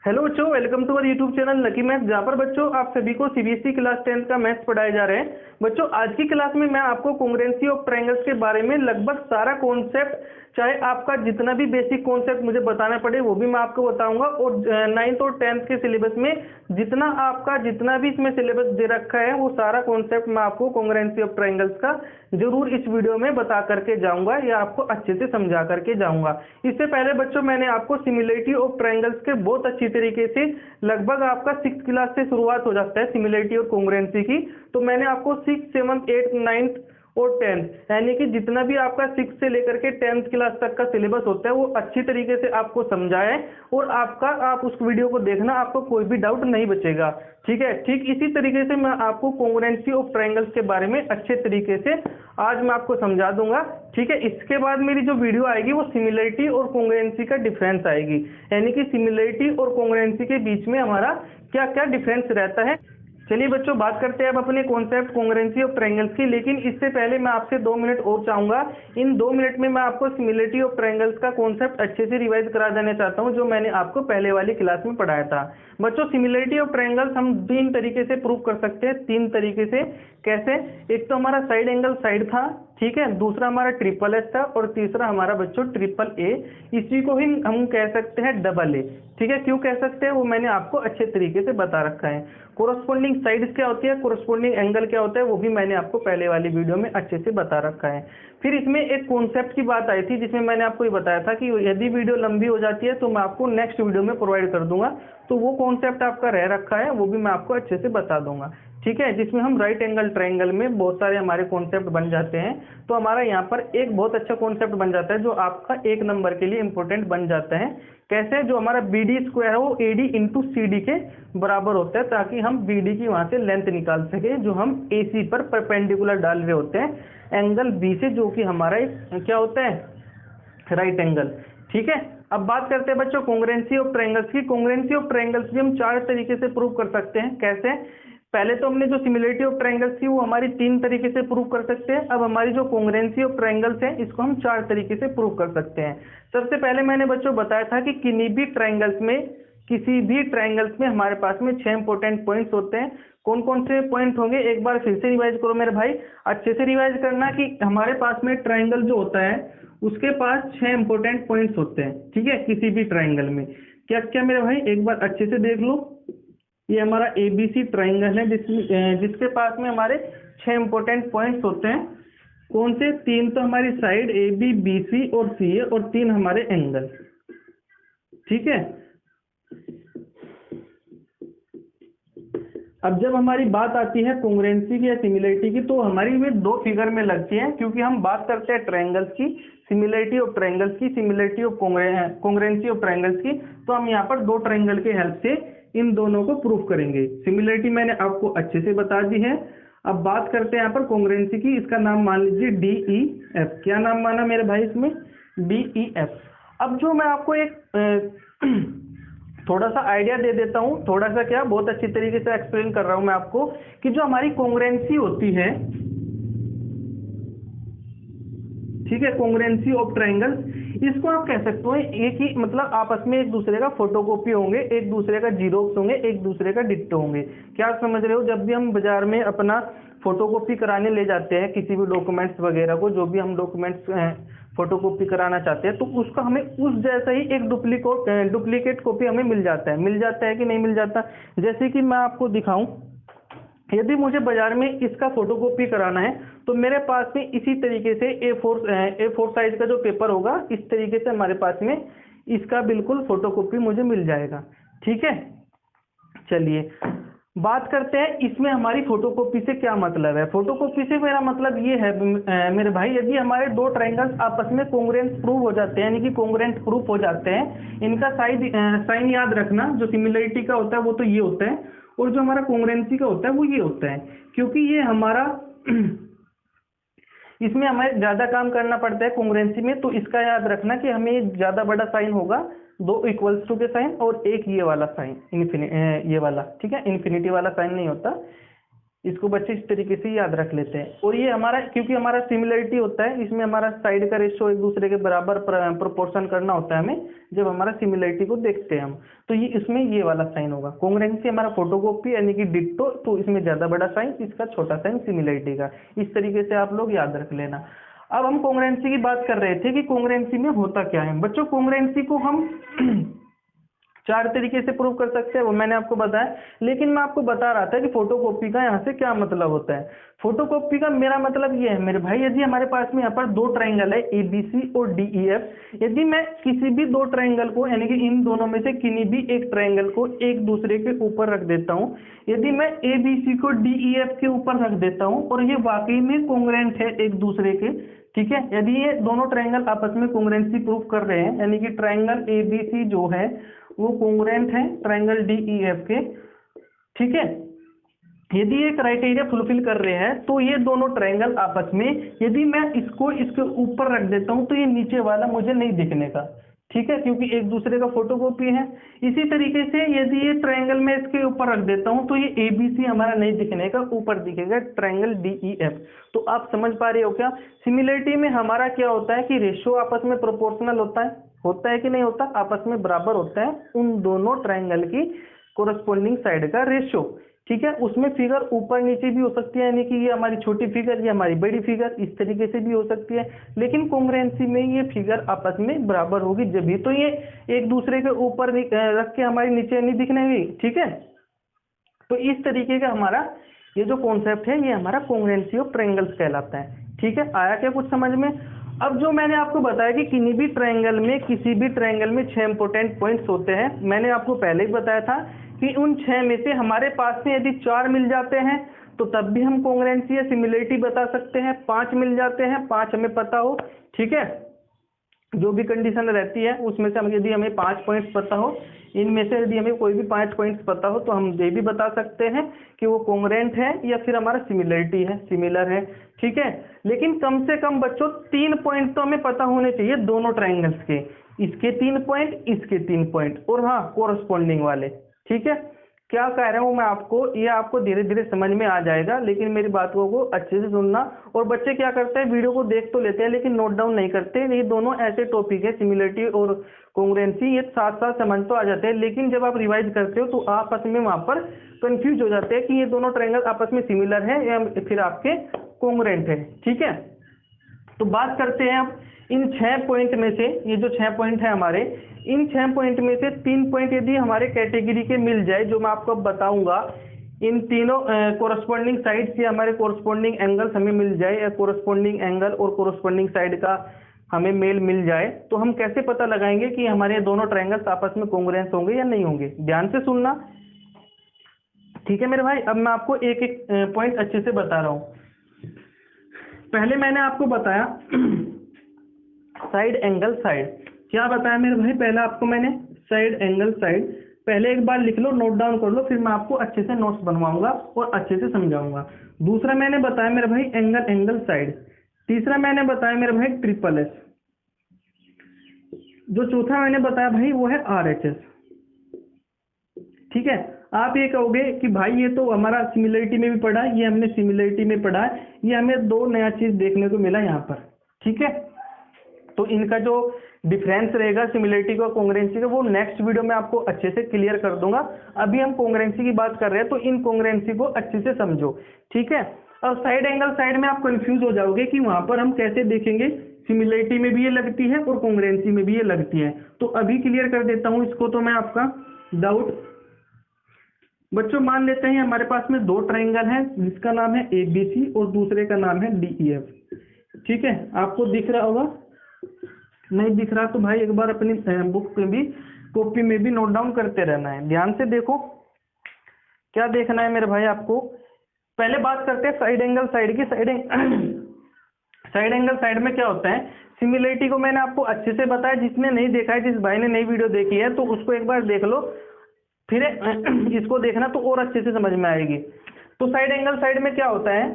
Hello बच्चों, welcome to our YouTube channel Lucky Maths, जहाँ पर बच्चों आप सभी को सीबीएसई क्लास 10 का मैथ्स पढ़ाए जा रहे हैं। बच्चों आज की क्लास में मैं आपको कॉन्ग्रुएंसी ऑफ ट्रायंगल्स के बारे में लगभग सारा कॉन्सेप्ट, चाहे आपका जितना भी बेसिक कॉन्सेप्ट मुझे बताना पड़े वो भी मैं आपको बताऊंगा। और 9th और 10th के सिलेबस में जितना भी इसमें सिलेबस दे रखा है वो सारा कॉन्सेप्ट मैं आपको कॉन्ग्रुएंसी ऑफ ट्रायंगल्स का जरूर इस वीडियो में बता करके जाऊंगा या आपको अच्छे से समझा करके जाऊंगा। इससे पहले बच्चों मैंने आपको सिमिलरिटी ऑफ ट्रायंगल्स के बहुत अच्छी तरीके से, लगभग आपका 6th क्लास से शुरुआत हो जाता है सिमिलरिटी और कॉन्ग्रुएंसी की, तो मैंने आपको 6th 7th 8th 9th और 10th यानी कि जितना भी आपका 6 से लेकर के 10th क्लास तक का सिलेबस होता है वो अच्छी तरीके से आपको समझाया है। और आप उस वीडियो को देखना, आपको कोई भी डाउट नहीं बचेगा। ठीक है, ठीक इसी तरीके से मैं आपको कॉन्ग्रुएंसी ऑफ ट्रायंगल्स के बारे में अच्छे तरीके से आज मैं आपको समझा दूंगा। ठीक है, इसके बाद मेरी जो वीडियो आएगी वो सिमिलरिटी और कॉन्ग्रुएंसी का डिफरेंस आएगी, यानी कि सिमिलरिटी और कॉन्ग्रुएंसी के बीच में हमारा क्या क्या डिफरेंस रहता है। चलिए बच्चों, बात करते हैं अब अपने कॉन्सेप्ट कॉन्ग्रुएंसी ऑफ ट्रायंगल्स की। लेकिन इससे पहले मैं आपसे 2 मिनट और चाहूंगा। इन 2 मिनट में मैं आपको सिमिलरिटी ऑफ ट्रायंगल्स का कॉन्सेप्ट अच्छे से रिवाइज करा देना चाहता हूं, जो मैंने आपको पहले वाली क्लास में पढ़ाया था। बच्चों सिमिलरिटी ऑफ ट्रायंगल्स हम 3 तरीके से प्रूव कर सकते हैं। 3 तरीके से कैसे? एक तो हमारा साइड एंगल साइड था, ठीक है, दूसरा हमारा ट्रिपल एच था, और तीसरा हमारा बच्चों ट्रिपल ए। इसी को ही हम कह सकते हैं डबल ए। ठीक है, क्यों कह सकते हैं वो मैंने आपको अच्छे तरीके से बता रखा है। कोरस्पोंडिंग साइड्स क्या होती है, कोरस्पोंडिंग एंगल क्या होता है, वो भी मैंने आपको पहले वाली वीडियो में अच्छे से बता रखा है। फिर इसमें एक कॉन्सेप्ट की बात आई थी जिसमें मैंने आपको ये बताया था कि यदि वीडियो लंबी हो जाती है तो मैं आपको नेक्स्ट वीडियो में प्रोवाइड कर दूंगा, तो वो कॉन्सेप्ट आपका रह रखा है, वो भी मैं आपको अच्छे से बता दूंगा। ठीक है, जिसमें हम राइट एंगल ट्रायंगल में बहुत सारे हमारे कॉन्सेप्ट बन जाते हैं। तो हमारा यहाँ पर एक बहुत अच्छा कॉन्सेप्ट बन जाता है जो आपका 1 नंबर के लिए इंपॉर्टेंट बन जाता है। कैसे? जो हमारा बी डी स्क्वायर है वो A D into C D के बराबर होता है, ताकि हम बी डी की वहां से लेंथ निकाल सके जो हम ए सी पर परपेंडिकुलर डाल रहे होते हैं एंगल बी से, जो कि हमारा एक क्या होता है, राइट एंगल। ठीक है, अब बात करते हैं बच्चों कॉन्ग्रुएंसी ऑफ ट्रायंगल्स की। कॉन्ग्रुएंसी ऑफ ट्रायंगल्स भी हम 4 तरीके से प्रूव कर सकते हैं। कैसे? पहले तो हमने जो सिमिलरिटी ऑफ ट्रायंगल्स थी वो हमारी 3 तरीके से प्रूव कर सकते हैं। अब हमारी जो कॉन्ग्रुएंसी ऑफ ट्रायंगल्स है इसको हम 4 तरीके से प्रूव कर सकते हैं। सबसे पहले मैंने बच्चों बताया था कि किसी भी ट्रायंगल्स में हमारे पास में 6 इंपॉर्टेंट पॉइंट्स होते हैं। कौन कौन से पॉइंट होंगे, एक बार फिर से रिवाइज करो मेरे भाई, अच्छे से रिवाइज करना कि हमारे पास में ट्रायंगल जो होता है उसके पास 6 इंपॉर्टेंट पॉइंट्स होते हैं। ठीक है, किसी भी ट्रायंगल में क्या क्या मेरे भाई, एक बार अच्छे से देख लो। ये हमारा एबीसी ट्रायंगल है जिसके पास में हमारे 6 इंपॉर्टेंट पॉइंट्स होते हैं। कौन से? 3 तो हमारी side A B B C और सी है, और 3 हमारे एंगल। ठीक है, अब जब हमारी बात आती है कॉन्ग्रुएंसी की या सिमिलरिटी की, तो हमारी वे 2 फिगर में लगती है, क्योंकि हम बात करते हैं ट्रायंगल्स की, सिमिलरिटी ऑफ ट्रायंगल्स की, similarity of congruency of triangles की। तो हम यहाँ पर 2 ट्रायंगल के हेल्प से इन दोनों को प्रूफ करेंगे। सिमिलरिटी मैंने आपको अच्छे से बता दी है। अब बात करते हैं यहाँ पर कॉन्ग्रुएंसी की। इसका नाम मान लीजिए डी ई एफ। क्या नाम माना मेरे भाई इसमें? D E F. अब जो मैं आपको एक थोड़ा सा आइडिया दे देता हूं, थोड़ा सा क्या, बहुत अच्छी तरीके से एक्सप्लेन कर रहा हूं मैं आपको, कि जो हमारी कॉन्ग्रुएंसी होती है, ठीक है, कॉन्ग्रुएंसी ऑफ ट्रायंगल्स, इसको आप कह सकते हो एक ही, मतलब आपस में एक दूसरे का फोटोकॉपी होंगे, एक दूसरे का जीरोक्स होंगे, एक दूसरे का डिट्टो होंगे। क्या समझ रहे हो? जब भी हम बाजार में अपना फोटोकॉपी कराने ले जाते हैं किसी भी डॉक्यूमेंट्स वगैरह को, जो भी हम डॉक्यूमेंट्स फोटोकॉपी कराना चाहते हैं, तो उसका हमें उस जैसा ही एक डुप्लीकेट कॉपी हमें मिल जाता है कि नहीं मिल जाता? जैसे कि मैं आपको दिखाऊं, यदि मुझे बाजार में इसका फोटोकॉपी कराना है तो मेरे पास में इसी तरीके से A4 साइज का जो पेपर होगा, इस तरीके से हमारे पास में इसका बिल्कुल फोटोकॉपी मुझे मिल जाएगा। ठीक है, चलिए बात करते हैं इसमें हमारी फोटोकॉपी से क्या मतलब है। फोटोकॉपी से मेरा मतलब ये है मेरे भाई, यदि हमारे 2 ट्रायंगल्स आपस में कॉन्ग्रुएंट प्रूव हो जाते हैं, यानी कि कॉन्ग्रुएंट प्रूफ हो जाते हैं, इनका साइन याद रखना, जो सिमिलरिटी का होता है वो तो ये होता है, और जो हमारा कॉन्ग्रुएंसी का होता है वो ये होता है। क्योंकि ये हमारा इसमें हमें ज्यादा काम करना पड़ता है कॉन्ग्रुएंसी में, तो इसका याद रखना कि हमें ज्यादा बड़ा साइन होगा, 2 इक्वल्स टू के साइन, और एक ये वाला साइन ये वाला, ठीक है, इन्फिनिटी वाला साइन नहीं होता, इसको बच्चे इस तरीके से याद रख लेते हैं। और ये हमारा, क्योंकि हमारा सिमिलरिटी होता है, इसमें हमारा साइड का रेशियो एक दूसरे के बराबर प्रोपोर्शन करना होता है हमें, जब हमारा सिमिलरिटी को देखते हैं हम। तो ये इसमें ये वाला साइन होगा। कॉन्ग्रुएंसी हमारा फोटोकॉपी यानी कि डिट्टो, तो इसमें ज्यादा बड़ा साइन, इसका छोटा साइन सिमिलरिटी का। इस तरीके से आप लोग याद रख लेना। अब हम कॉन्ग्रुएंसी की बात कर रहे थे कि कॉन्ग्रुएंसी में होता क्या है। बच्चों कॉन्ग्रुएंसी को हम 4 तरीके से प्रूव कर सकते हैं, वो मैंने आपको बताया। लेकिन मैं आपको बता रहा था कि फोटोकॉपी का यहाँ से क्या मतलब होता है। फोटोकॉपी का मेरा मतलब ये है मेरे भाई, यदि हमारे पास में यहाँ पर 2 ट्राइंगल है ABC और DEF, यदि मैं किसी भी 2 ट्राइंगल को, यानी कि इन दोनों में से किसी भी एक ट्राइंगल को एक दूसरे के ऊपर रख देता हूँ, यदि मैं ABC को DEF के ऊपर रख देता हूँ और ये वाकई में कॉन्ग्रुएंट है एक दूसरे के, ठीक है, यदि ये दोनों ट्राइंगल आपस में कॉन्ग्रुएंसी प्रूव कर रहे हैं, यानी कि ट्राइंगल ABC जो है वो कॉन्ग्रुएंट है ट्राइंगल DEF के, ठीक है, यदि ये क्राइटेरिया फुलफिल कर रहे हैं, तो ये दोनों ट्राइंगल आपस में, यदि मैं इसको इसके ऊपर रख देता हूं तो ये नीचे वाला मुझे नहीं दिखने का, ठीक है, क्योंकि एक दूसरे का फोटोकॉपी है। इसी तरीके से यदि ये ट्राइंगल मैं इसके ऊपर रख देता हूं तो ये ABC हमारा नहीं दिखने का, ऊपर दिखेगा ट्राइंगल DEF। तो आप समझ पा रहे हो क्या? सिमिलरिटी में हमारा क्या होता है कि रेशियो आपस में प्रोपोर्शनल होता है कि नहीं होता, आपस में बराबर होता है उन दोनों ट्राइंगल की कोरस्पोंडिंग साइड का रेशियो, ठीक है। उसमें फिगर ऊपर नीचे भी हो सकती है, यानी कि ये हमारी छोटी फिगर, ये हमारी बड़ी फिगर, इस तरीके से भी हो सकती है। लेकिन कॉन्ग्रुएंसी में ये फिगर आपस में बराबर होगी, जब भी तो ये एक दूसरे के ऊपर रख के हमारी नीचे नहीं दिखने गई, ठीक है। तो इस तरीके का हमारा ये जो कॉन्सेप्ट है, ये हमारा कॉन्ग्रुएंसी ऑफ ट्रायंगल्स कहलाता है, ठीक है। आया क्या कुछ समझ में? अब जो मैंने आपको बताया कि किसी भी ट्रायंगल में 6 इंपॉर्टेंट पॉइंट्स होते हैं, मैंने आपको पहले ही बताया था कि उन 6 में से हमारे पास में यदि 4 मिल जाते हैं तो तब भी हम कॉन्ग्रुएंसी या सिमिलरिटी बता सकते हैं। 5 मिल जाते हैं, 5 हमें पता हो, ठीक है, जो भी कंडीशन रहती है उसमें से हम, यदि हमें 5 पॉइंट्स पता हो, इनमें से यदि हमें कोई भी 5 पॉइंट्स पता हो तो हम ये भी बता सकते हैं कि वो कॉन्ग्रुएंट है या फिर हमारा सिमिलरिटी है, सिमिलर है, ठीक है। लेकिन कम से कम बच्चों 3 पॉइंट तो हमें पता होने चाहिए दोनों ट्राइंगल्स के, इसके 3 पॉइंट, इसके 3 पॉइंट, और हाँ कोरस्पॉन्डिंग वाले, ठीक है। क्या कह रहा हूँ मैं आपको, ये आपको धीरे धीरे समझ में आ जाएगा, लेकिन मेरी बातों को अच्छे से सुनना। और बच्चे क्या करते हैं, वीडियो को देख तो लेते हैं लेकिन नोट डाउन नहीं करते। ये दोनों ऐसे टॉपिक है, सिमिलरिटी और कॉन्ग्रुएंसी, ये साथ साथ समझ तो आ जाते हैं, लेकिन जब आप रिवाइज करते हो तो आपस में वहां पर कंफ्यूज हो जाते हैं कि ये दोनों ट्रायंगल आपस में सिमिलर है या फिर आपके कॉन्ग्रुएंट है, ठीक है। तो बात करते हैं अब इन 6 पॉइंट में से, ये जो 6 पॉइंट है हमारे, इन 6 पॉइंट में से 3 पॉइंट यदि हमारे कैटेगरी के मिल जाए, जो मैं आपको बताऊंगा, इन तीनों कोरस्पॉन्डिंग साइड से हमारे कोरस्पॉन्डिंग एंगल्स हमें मिल जाए, या कोरस्पॉन्डिंग एंगल और कोरस्पॉन्डिंग साइड का हमें मेल मिल जाए, तो हम कैसे पता लगाएंगे कि हमारे दोनों ट्रायंगल्स आपस में कॉन्ग्रुएंस होंगे या नहीं होंगे? ध्यान से सुनना, ठीक है मेरे भाई। अब मैं आपको एक एक पॉइंट अच्छे से बता रहा हूँ। पहले मैंने आपको बताया साइड एंगल साइड, क्या बताया मेरे भाई? पहले आपको मैंने साइड एंगल साइड, पहले एक बार लिख लो, नोट डाउन कर लो, फिर मैं आपको अच्छे से नोट्स बनवाऊंगा और अच्छे से समझाऊंगा। दूसरा मैंने बताया मेरे भाई एंगल साइड। तीसरा मैंने बताया मेरे भाई ट्रिपल एस। जो चौथा मैंने बताया भाई वो है RHS, ठीक है। आप ये कहोगे कि भाई ये तो हमारा सिमिलरिटी में भी पढ़ा है, ये हमने सिमिलरिटी में पढ़ा है, ये हमें 2 नया चीज देखने को मिला यहाँ पर, ठीक है। तो इनका जो डिफरेंस रहेगा सिमिलरिटी का कॉन्ग्रुएंसी का, वो नेक्स्ट वीडियो में आपको अच्छे से क्लियर कर दूंगा। अभी हम कॉन्ग्रुएंसी की बात कर रहे हैं, तो इन कॉन्ग्रुएंसी को अच्छे से समझो, ठीक है। और साइड एंगल साइड में आप कंफ्यूज हो जाओगे कि वहां पर हम कैसे देखेंगे, सिमिलरिटी में भी ये लगती है और कॉन्ग्रुएंसी में भी ये लगती है। तो अभी क्लियर कर देता हूं इसको, तो मैं आपका डाउट। बच्चों मान लेते हैं हमारे पास में 2 ट्रायंगल हैं, जिसका नाम है ABC और दूसरे का नाम है DEF, ठीक है। आपको दिख रहा होगा, नहीं दिख रहा तो भाई एक बार अपनी बुक में भी, कॉपी में भी नोट डाउन करते रहना है। ध्यान से देखो क्या देखना है मेरे भाई आपको। पहले बात करते हैं साइड एंगल साइड की। साइड एंगल साइड में क्या होता है, सिमिलरिटी को मैंने आपको अच्छे से बताया, जिसने नहीं देखा है, जिस भाई ने नई वीडियो देखी है तो उसको एक बार देख लो, फिर इसको देखना तो और अच्छे से समझ में आएगी। तो साइड एंगल साइड में क्या होता है,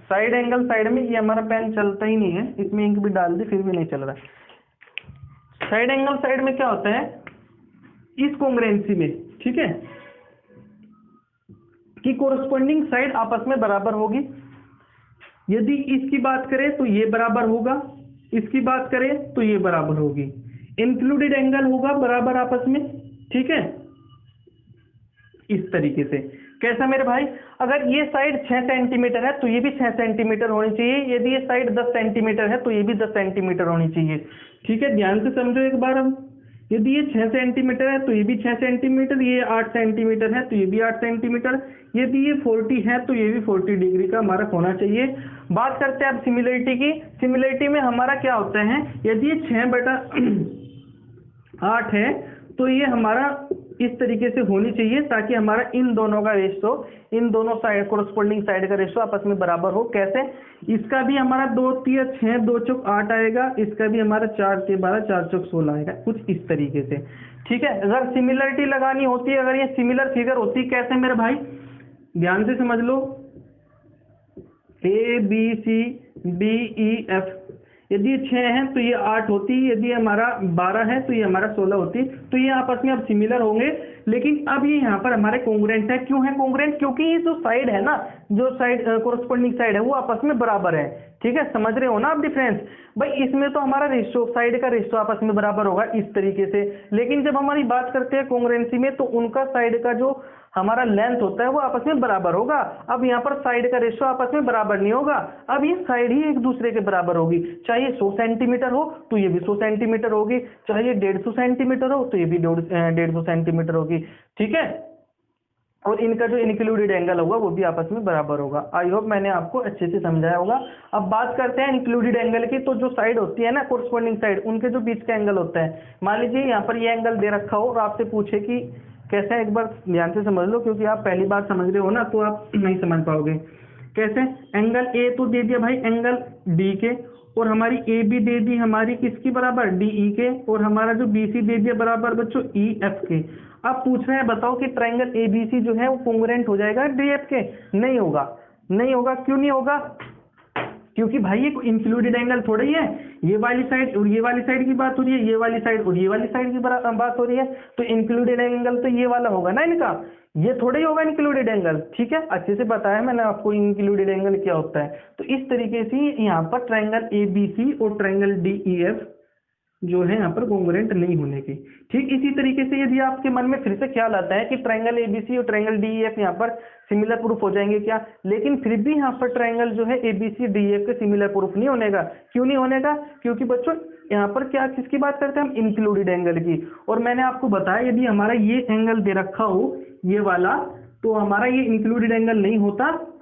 साइड एंगल साइड में, ये हमारा पेन चलता ही नहीं है, इसमें इंक भी डाल दी फिर भी नहीं चल रहा। साइड एंगल साइड में क्या होता है, इस कॉन्ग्रुएंसी में, ठीक है, कि कोरस्पॉन्डिंग साइड आपस में बराबर होगी। यदि इसकी बात करें तो ये बराबर होगा, इसकी बात करें तो ये बराबर होगी। इंक्लूडेड एंगल होगा बराबर आपस में, ठीक है, इस तरीके से। कैसा मेरे भाई, अगर ये साइड 6 सेंटीमीटर है तो ये भी 6 सेंटीमीटर होनी चाहिए, यदि ये साइड 10 सेंटीमीटर है तो ये भी 10 सेंटीमीटर होनी चाहिए, ठीक है। ध्यान से समझो एक बार। हम यदि ये 6 सेंटीमीटर है तो ये भी 6 सेंटीमीटर, ये 8 सेंटीमीटर है तो ये भी 8 सेंटीमीटर, यदि ये 40 है तो ये भी 40 डिग्री का हमारा होना चाहिए। बात करते हैं अब सिमिलरिटी की। सिमिलरिटी में हमारा क्या होता है, यदि ये 6/8 है तो ये हमारा इस तरीके से होनी चाहिए ताकि हमारा इन दोनों का रेशो, इन दोनों साइड कोरस्पॉन्डिंग साइड का रेशो आपस में बराबर हो। कैसे, इसका भी हमारा 2 3 6 2 चौक 8 आएगा, इसका भी हमारा 4 6 12 4 चौक 16 आएगा, कुछ इस तरीके से, ठीक है। अगर सिमिलरिटी लगानी होती है, अगर ये सिमिलर फिगर होती, कैसे मेरे भाई, ध्यान से समझ लो, ABCDEF, यदि ये 6 है तो ये 8 होती, यदि हमारा 12 है तो ये हमारा 16 होती, तो ये आपस में अब सिमिलर होंगे। लेकिन अब ये यहाँ पर हमारे कॉन्ग्रुएंट है। क्यों है कॉन्ग्रुएंट, क्योंकि ये जो साइड है ना, जो साइड कोरस्पॉन्डिंग साइड है वो आपस में बराबर है, ठीक है। समझ रहे हो ना आप डिफरेंस भाई, इसमें तो हमारा रेशो, साइड का रेशो आपस में बराबर होगा इस तरीके से। लेकिन जब हमारी बात करते हैं कॉन्ग्रुएंसी में, तो उनका साइड का जो हमारा लेंथ होता है वो आपस में बराबर होगा। अब यहाँ पर साइड का रेशो आपस में बराबर नहीं होगा, अब ये साइड ही एक दूसरे के बराबर होगी। चाहे ये 100 सेंटीमीटर हो तो ये भी 100 सेंटीमीटर होगी, चाहे ये 150 सेंटीमीटर हो तो ये भी 150 सेंटीमीटर होगी, ठीक है। और इनका जो इंक्लूडेड एंगल होगा वो भी आपस में बराबर होगा। आई होप मैंने आपको अच्छे से समझाया होगा। अब बात करते हैं इंक्लूडेड एंगल की। तो जो साइड होती है ना कोरस्पॉन्डिंग साइड, उनके जो बीच का एंगल होता है, मान लीजिए यहाँ पर ये एंगल दे रखा हो और आपसे पूछे कि कैसे है, एक बार ध्यान से समझ लो, क्योंकि आप पहली बार समझ रहे हो ना तो आप नहीं समझ पाओगे। कैसे, एंगल ए तो दे दिया भाई एंगल डी के, और हमारी ए बी दे दी हमारी किसकी बराबर, डीई के, और हमारा जो बीसी दे दिया बराबर बच्चों ई एफ के। अब पूछ रहे हैं बताओ कि ट्रायंगल एबीसी जो है वो कॉन्ग्रुएंट हो जाएगा डीएफ के? नहीं होगा, नहीं होगा। क्यों नहीं होगा, क्योंकि भाई ये इंक्लूडेड एंगल थोड़ा ही है, ये वाली साइड और ये वाली साइड की बात हो रही है, ये वाली साइड और ये वाली साइड की बात हो रही है, तो इंक्लूडेड एंगल तो ये वाला होगा ना इनका, ये थोड़ा ही होगा इंक्लूडेड एंगल, ठीक है। अच्छे से बताया मैंने आपको इंक्लूडेड एंगल क्या होता है। तो इस तरीके से यहाँ पर ट्रायंगल एबीसी और ट्रायंगल डीईएफ जो है यहाँ पर कॉन्ग्रुएंट नहीं होने की। ठीक इसी तरीके से यदि आपके मन में फिर से ख्याल आता है कि ट्रायंगल एबीसी और ट्रायंगल डीईएफ यहाँ पर सिमिलर प्रूफ हो जाएंगे क्या, लेकिन फिर भी यहाँ पर ट्रायंगल जो है एबीसी डीईएफ के सिमिलर प्रूफ नहीं होने का। क्यों नहीं होने का, क्योंकि बच्चों यहाँ पर क्या किसकी बात करते हैं हम, इंक्लूडेड एंगल की। और मैंने आपको बताया यदि हमारा ये एंगल दे रखा हो ये वाला, तो हमारा ये इंक्लूडेड एंगल नहीं होता,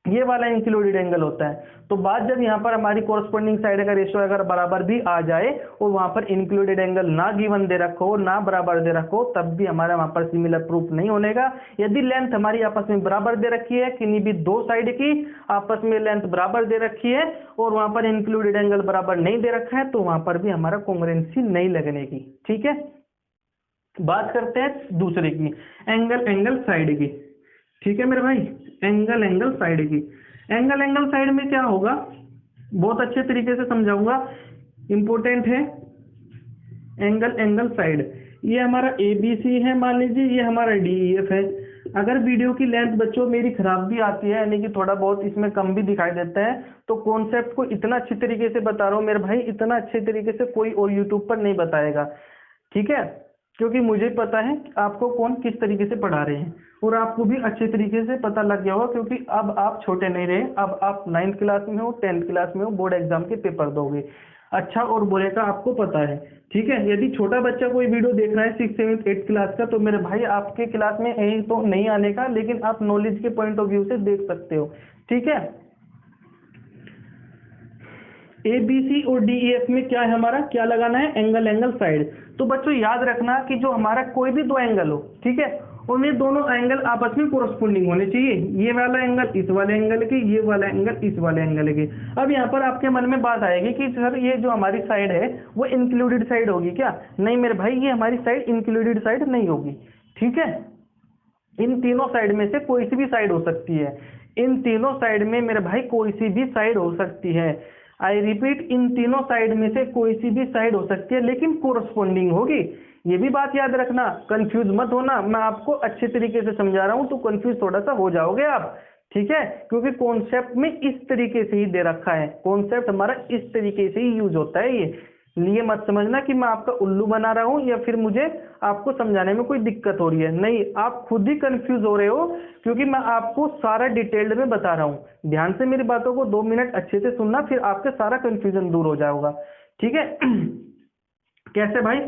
ये वाला इंक्लूडेड एंगल होता है। तो बात जब यहाँ पर हमारी कोरस्पॉन्डिंग साइड का रेशियो अगर बराबर भी आ जाए और वहां पर इंक्लूडेड एंगल ना गिवन दे रखो, ना बराबर दे रखो, तब भी हमारा वहां पर सिमिलर प्रूफ नहीं होने का। यदि लेंथ हमारी आपस में बराबर दे रखी है, किन्हीं भी दो साइड की आपस में लेंथ बराबर दे रखी है और वहां पर इंक्लूडेड एंगल बराबर नहीं दे रखा है, तो वहां पर भी हमारा कॉन्ग्रुएंसी नहीं लगने की। ठीक है, बात करते हैं दूसरे की, एंगल साइड की। ठीक है मेरे भाई, एंगल साइड की। एंगल साइड में क्या होगा, बहुत अच्छे तरीके से समझाऊंगा, इंपॉर्टेंट है। एंगल साइड, ये हमारा एबीसी है मान लीजिए, ये हमारा डीईएफ है। अगर वीडियो की लेंथ बच्चों मेरी खराब भी आती है, यानी कि थोड़ा बहुत इसमें कम भी दिखाई देता है, तो कॉन्सेप्ट को इतना अच्छी तरीके से बता रहा हूँ मेरे भाई, इतना अच्छे तरीके से कोई और यूट्यूब पर नहीं बताएगा। ठीक है, क्योंकि मुझे पता है आपको कौन किस तरीके से पढ़ा रहे हैं, और आपको भी अच्छे तरीके से पता लग गया होगा, क्योंकि अब आप छोटे नहीं रहे, अब आप 9th क्लास में हो, 10th क्लास में हो, बोर्ड एग्जाम के पेपर दोगे, अच्छा और बुरे का आपको पता है। ठीक है, यदि छोटा बच्चा कोई वीडियो देख रहा है 6th 7th 8th क्लास का, तो मेरे भाई आपके क्लास में यही तो नहीं आने का, लेकिन आप नॉलेज के पॉइंट ऑफ व्यू से देख सकते हो। ठीक है, ए बी सी और डी ई एफ में क्या है हमारा, क्या लगाना है, एंगल साइड। तो बच्चों याद रखना कि जो हमारा कोई भी दो एंगल हो, ठीक है, उनमें दोनों एंगल आपस में कोरस्पोंडिंग होने चाहिए। ये वाला एंगल इस वाले एंगल के, ये वाला एंगल इस वाले एंगल के। अब यहाँ पर आपके मन में बात आएगी कि सर ये जो हमारी साइड है वो इंक्लूडेड साइड होगी क्या? नहीं मेरे भाई, ये हमारी साइड इंक्लूडेड साइड नहीं होगी। ठीक है, इन तीनों साइड में से कोई सी भी साइड हो सकती है, इन तीनों साइड में मेरे भाई कोई सी भी साइड हो सकती है। आई रिपीट, इन तीनों साइड में से कोई सी भी साइड हो सकती है, लेकिन कोरस्पोंडिंग होगी। ये भी बात याद रखना, कंफ्यूज मत होना, मैं आपको अच्छे तरीके से समझा रहा हूँ तो कंफ्यूज थोड़ा सा हो जाओगे आप, ठीक है, क्योंकि कॉन्सेप्ट में इस तरीके से ही दे रखा है, कॉन्सेप्ट हमारा इस तरीके से ही यूज होता है ये मत समझना कि मैं आपका उल्लू बना रहा हूँ या फिर मुझे आपको समझाने में कोई दिक्कत हो रही है, नहीं, आप खुद ही कंफ्यूज हो रहे हो, क्योंकि मैं आपको सारा डिटेल्ड में बता रहा हूँ। ध्यान से मेरी बातों को 2 मिनट अच्छे से सुनना, फिर आपके सारा कंफ्यूजन दूर हो जाएगा, ठीक है। कैसे भाई,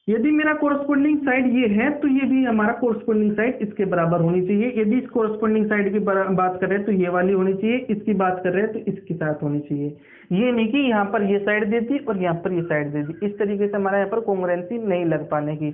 यदि मेरा कोरस्पोंडिंग साइड ये है तो ये भी हमारा कोरस्पोंडिंग साइड इसके बराबर होनी चाहिए। यदि इस कोरस्पोंडिंग साइड की बात कर रहे हैं तो ये वाली होनी चाहिए, इसकी बात कर रहे हैं तो इसके साथ होनी चाहिए। ये नहीं कि यहाँ पर ये साइड दे दी और यहाँ पर ये साइड दे दी, इस तरीके से हमारा यहाँ पर कॉन्ग्रुएंसी नहीं लग पाने की।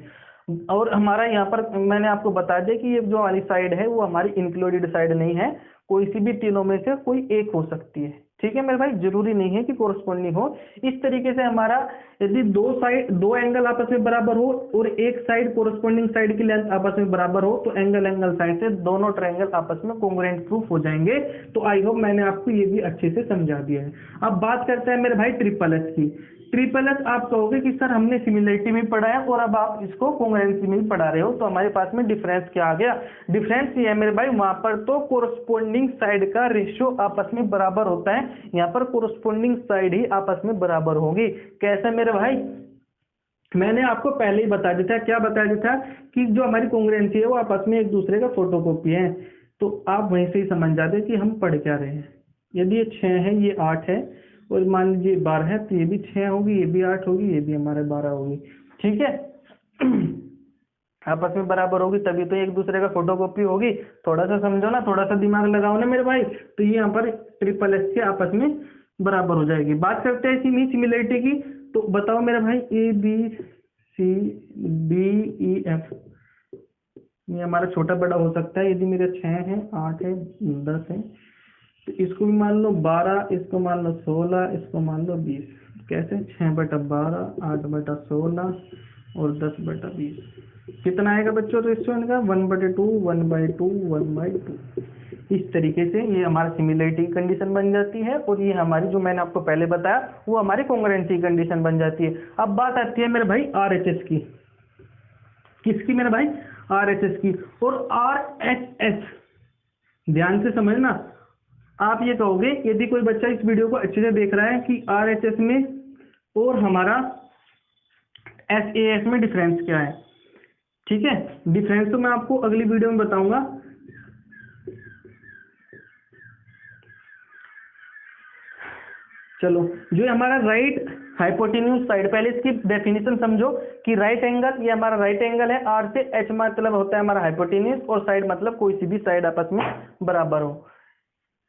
और हमारा यहाँ पर मैंने आपको बता दिया कि ये जो वाली साइड है वो हमारी इंक्लूडेड साइड नहीं है, कोई सी भी तीनों में से कोई एक हो सकती है, ठीक है मेरे भाई, जरूरी नहीं है कि कोरस्पोंडिंग हो। इस तरीके से हमारा यदि दो एंगल आपस में बराबर हो और एक साइड कोरस्पोंडिंग साइड की लेंथ आपस में बराबर हो तो एंगल साइड से दोनों ट्रायंगल आपस में कॉन्ग्रुएंट प्रूफ हो जाएंगे। तो आई होप मैंने आपको ये भी अच्छे से समझा दिया है। अब बात करते हैं मेरे भाई ट्रिपल एच की। ट्रिपल एच आप कहोगे कि सर हमने सिमिलरिटी में पढ़ा है और अब आप इसको कॉन्ग्रुएंसी में पढ़ा रहे हो, तो हमारे पास में डिफरेंस क्या आ गया? डिफरेंस ये है मेरे भाई, वहां पर तो कोरस्पोंडिंग साइड का रेशियो आपस में बराबर होता है, यहाँ पर कोरस्पोंडिंग साइड ही आपस में बराबर होगी। कैसे मेरे भाई? मैंने आपको पहले ही बता दिया था, क्या बता दिया था कि जो हमारी कॉन्ग्रुएंसी है वो आपस में एक दूसरे का फोटोकॉपी है, तो आप वहीं से ही समझ जाते कि हम पढ़ क्या रहे हैं। यदि ये 6 है, ये 8 है और मान लीजिए 12 है, तो ये भी 6 होगी, ये भी 8 होगी, ये भी हमारे 12 होगी, ठीक है। आपस में बराबर होगी तभी तो एक दूसरे का फोटोकॉपी होगी। थोड़ा सा समझो ना, थोड़ा सा दिमाग लगाओ ना मेरे भाई, तो ये यहाँ पर ट्रिपल एच के आपस में बराबर हो जाएगी। बात करते हैं इसी में सिमिलरिटी की, तो बताओ मेरे भाई A B C D E F, ये हमारा छोटा बड़ा हो सकता है। यदि मेरे 6 है, 8 है, 10 है, तो इसको भी मान लो 12, इसको मान लो 16, इसको मान लो 20। कैसे? 6/12, 8/16 और 10/20। कितना आएगा बच्चों रेशियो इनका? 1/2, 1/2, 1/2। इस तरीके से ये हमारा सिमिलरिटी कंडीशन बन जाती है और ये हमारी जो मैंने आपको पहले बताया वो हमारी कॉन्ग्रुएंसी कंडीशन बन जाती है। अब बात आती है मेरे भाई आरएचएस की। किसकी मेरे भाई? आरएचएस की। और आरएचएस ध्यान से समझना, आप ये कहोगे यदि कोई बच्चा इस वीडियो को अच्छे से देख रहा है कि आरएचएस में और हमारा एसएएस में डिफरेंस क्या है, ठीक है। डिफरेंस तो मैं आपको अगली वीडियो में बताऊंगा। चलो, जो हमारा राइट हाइपोटेन्यूज साइड, पहले इसकी डेफिनेशन समझो कि राइट एंगल, ये हमारा राइट एंगल है, आर से एच मतलब होता है हमारा हाइपोटेन्यूज, और साइड मतलब कोई सी भी साइड आपस में बराबर हो।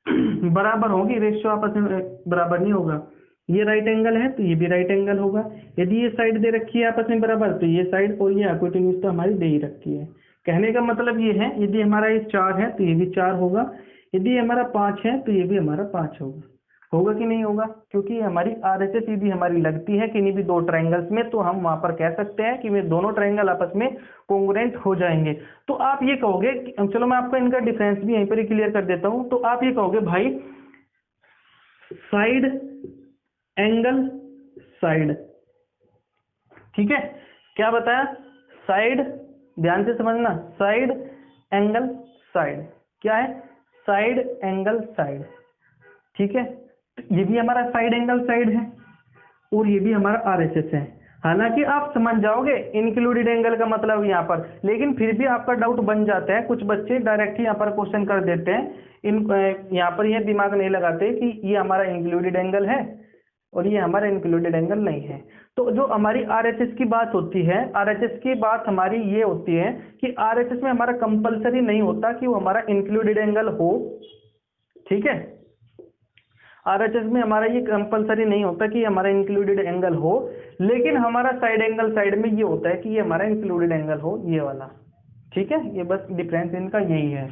बराबर होगी, रेशियो आपस में बराबर नहीं होगा। ये राइट एंगल है तो ये भी राइट एंगल होगा। यदि ये साइड दे रखी है आपस में बराबर, तो ये साइड और ये हाइपोटेन्यूज तो हमारी दे ही रखी है। कहने का मतलब ये है, यदि हमारा ये 4 है तो ये भी 4 होगा, यदि हमारा 5 है तो ये भी हमारा 5 होगा। होगा कि नहीं होगा? क्योंकि हमारी आरएचएस यदि हमारी लगती है किन्हीं भी दो ट्रायंगल्स में, तो हम वहां पर कह सकते हैं कि वे दोनों ट्रायंगल आपस में कॉन्ग्रुएंट हो जाएंगे। तो आप ये कहोगे, चलो मैं आपको इनका डिफरेंस भी यहीं पर ही क्लियर कर देता हूं। तो आप ये कहोगे भाई साइड एंगल साइड, ठीक है। क्या बताया? साइड, ध्यान से समझना, साइड एंगल साइड क्या है? साइड एंगल साइड, ठीक है। ये भी हमारा साइड एंगल साइड है और ये भी हमारा आरएचएस है। हालांकि आप समझ जाओगे इंक्लूडेड एंगल का मतलब यहाँ पर, लेकिन फिर भी आपका डाउट बन जाता है। कुछ बच्चे डायरेक्ट ही यहाँ पर क्वेश्चन कर देते हैं, यहाँ पर ये दिमाग नहीं लगाते कि ये हमारा इंक्लूडेड एंगल है और ये हमारा इंक्लूडेड एंगल नहीं है। तो जो हमारी आरएचएस की बात होती है, आरएचएस की बात हमारी ये होती है कि आरएचएस में हमारा कंपलसरी नहीं होता कि वो हमारा इंक्लूडेड एंगल हो, ठीक है। आरएचएस में हमारा ये कंपलसरी नहीं होता कि हमारा इंक्लूडेड एंगल हो, लेकिन हमारा साइड एंगल साइड में ये होता है कि ये हमारा इंक्लूडेड एंगल हो, ये वाला, ठीक है। ये बस डिफरेंस इनका यही है।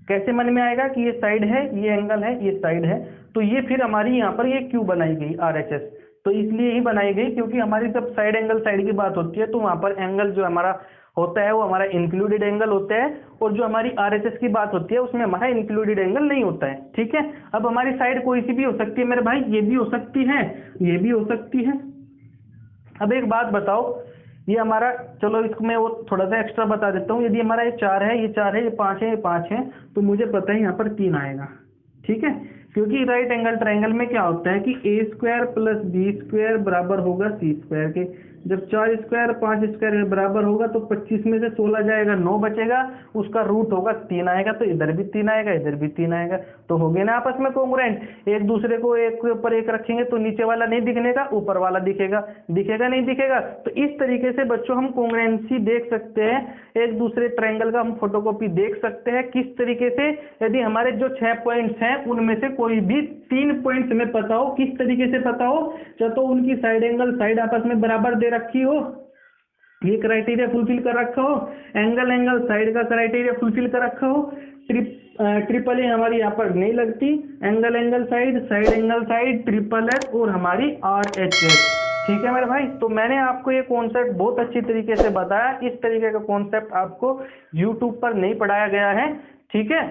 कैसे मन में आएगा कि ये साइड है, ये एंगल है, ये साइड है, तो ये फिर हमारी यहाँ पर ये क्यों बनाई गई आरएचएस? तो इसलिए ही बनाई गई क्योंकि हमारी जब साइड एंगल साइड की बात होती है तो वहां पर एंगल जो हमारा होता है वो हमारा इंक्लूडेड एंगल होता है, और जो हमारी आरएचएस की बात होती है उसमें हमारा इंक्लूडेड एंगल नहीं होता है, ठीक है। अब हमारी साइड कोई सी भी हो सकती है मेरे भाई, ये भी हो सकती है, ये भी हो सकती है। अब एक बात बताओ, ये हमारा, चलो इसको मैं वो थोड़ा सा एक्स्ट्रा बता देता हूँ। यदि हमारा ये 4 है, ये 4 है, ये 5 है, ये 5 है, तो मुझे पता है यहाँ पर 3 आएगा। ठीक है, क्योंकि राइट एंगल ट्रायंगल में क्या होता है कि ए स्क्वायर प्लस बी स्क्वायर बराबर होगा सी स्क्वायर के। जब 4 स्क्वायर 5 स्क्वायर बराबर होगा तो 25 में से 16 जाएगा, 9 बचेगा, उसका रूट होगा 3 आएगा, तो इधर भी 3 आएगा, इधर भी 3 आएगा, तो हो गए ना आपस में कोंग्रुएंट। एक दूसरे को एक के ऊपर एक रखेंगे तो नीचे वाला नहीं दिखने का, ऊपर वाला दिखेगा, दिखेगा नहीं दिखेगा। तो इस तरीके से बच्चों हम कोंग्रुएंसी देख सकते हैं, एक दूसरे ट्रायंगल का हम फोटोकॉपी देख सकते हैं किस तरीके से। यदि हमारे जो 6 पॉइंट्स हैं उनमें से कोई भी 3 पॉइंट्स में पता हो, किस तरीके से पता हो, चाहे तो उनकी साइड एंगल साइड आपस में बराबर दे रखी हो, ये क्राइटेरिया फुलफिल कर रखा हो, एंगल साइड का क्राइटेरिया फुलफिल कर रखा हो, ट्रिपल ए हमारी यहाँ पर नहीं लगती, angle side angle side, triple S और हमारी RHS। ठीक है मेरे भाई, तो मैंने आपको ये कॉन्सेप्ट बहुत अच्छी तरीके से बताया। इस तरीके का कॉन्सेप्ट आपको यूट्यूब पर नहीं पढ़ाया गया है। ठीक है,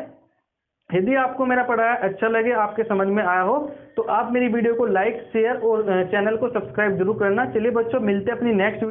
यदि आपको मेरा पढ़ाया अच्छा लगे, आपके समझ में आया हो, तो आप मेरी वीडियो को लाइक शेयर और चैनल को सब्सक्राइब जरूर करना। चलिए बच्चों, मिलते हैं अपनी नेक्स्ट